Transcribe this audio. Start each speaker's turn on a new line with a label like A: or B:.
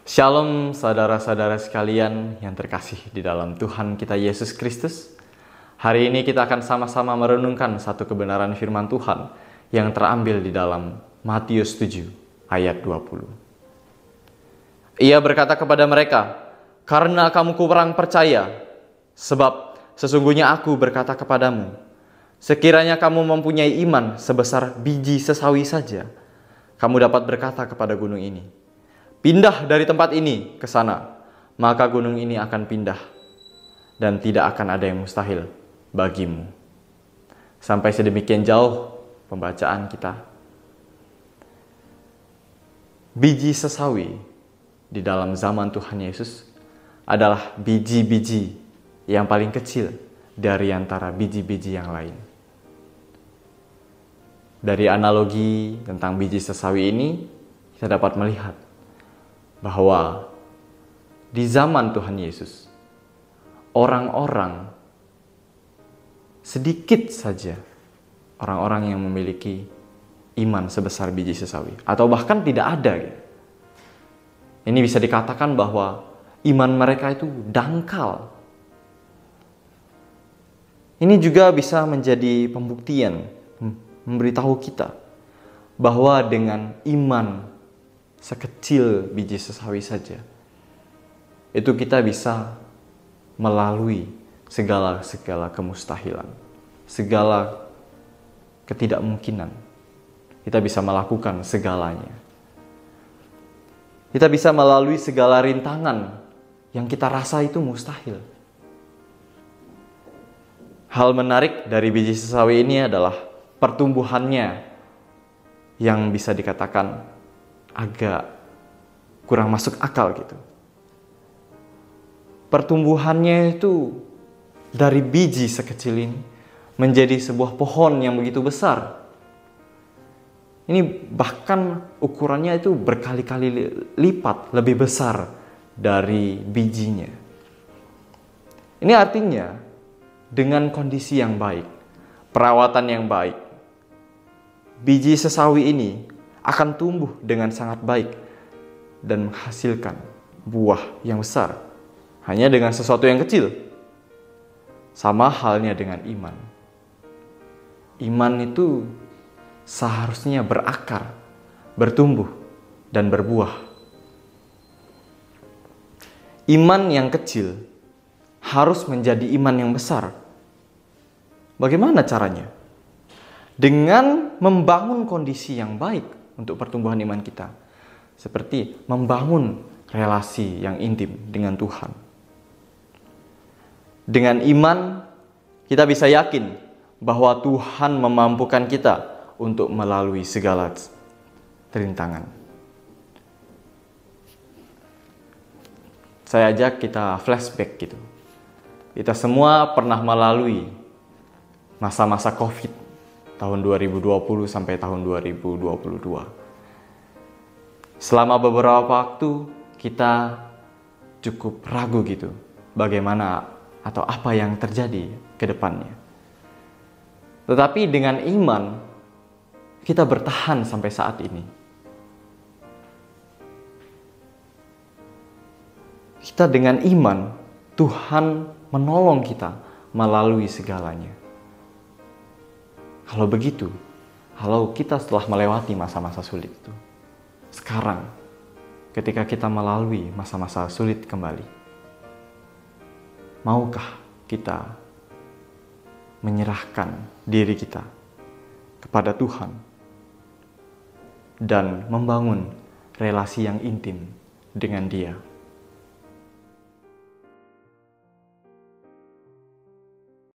A: Shalom saudara-saudara sekalian yang terkasih di dalam Tuhan kita Yesus Kristus. Hari ini kita akan sama-sama merenungkan satu kebenaran firman Tuhan yang terambil di dalam Matius 7 ayat 20. Ia berkata kepada mereka, "Karena kamu kurang percaya, sebab sesungguhnya aku berkata kepadamu, sekiranya kamu mempunyai iman sebesar biji sesawi saja, kamu dapat berkata kepada gunung ini, pindah dari tempat ini ke sana, maka gunung ini akan pindah, dan tidak akan ada yang mustahil bagimu." Sampai sedemikian jauh pembacaan kita. Biji sesawi di dalam zaman Tuhan Yesus adalah biji-biji yang paling kecil dari antara biji-biji yang lain. Dari analogi tentang biji sesawi ini, kita dapat melihat bahwa di zaman Tuhan Yesus, orang-orang sedikit saja orang-orang yang memiliki iman sebesar biji sesawi, atau bahkan tidak ada. Ini bisa dikatakan bahwa iman mereka itu dangkal. Ini juga bisa menjadi pembuktian, memberitahu kita bahwa dengan iman sekecil biji sesawi saja, itu kita bisa melalui segala kemustahilan, segala ketidakmungkinan. Kita bisa melakukan segalanya. Kita bisa melalui segala rintangan yang kita rasa itu mustahil. Hal menarik dari biji sesawi ini adalah pertumbuhannya yang bisa dikatakan agak kurang masuk akal gitu. Pertumbuhannya itu dari biji sekecil ini menjadi sebuah pohon yang begitu besar. Ini bahkan ukurannya itu berkali-kali lipat lebih besar dari bijinya. Ini artinya dengan kondisi yang baik, perawatan yang baik, biji sesawi ini akan tumbuh dengan sangat baik dan menghasilkan buah yang besar hanya dengan sesuatu yang kecil. Sama halnya dengan iman. Iman itu seharusnya berakar, bertumbuh, dan berbuah. Iman yang kecil harus menjadi iman yang besar. Bagaimana caranya? Dengan membangun kondisi yang baik untuk pertumbuhan iman kita. Seperti membangun relasi yang intim dengan Tuhan. Dengan iman, kita bisa yakin bahwa Tuhan memampukan kita untuk melalui segala rintangan. Saya ajak kita flashback gitu. Kita semua pernah melalui masa-masa COVID tahun 2020 sampai tahun 2022. Selama beberapa waktu kita cukup ragu gitu, bagaimana atau apa yang terjadi ke depannya. Tetapi dengan iman, kita bertahan sampai saat ini. Kita dengan iman, Tuhan menolong kita melalui segalanya. Kalau begitu, kalau kita setelah melewati masa-masa sulit itu, sekarang ketika kita melalui masa-masa sulit kembali, maukah kita menyerahkan diri kita kepada Tuhan dan membangun relasi yang intim dengan Dia?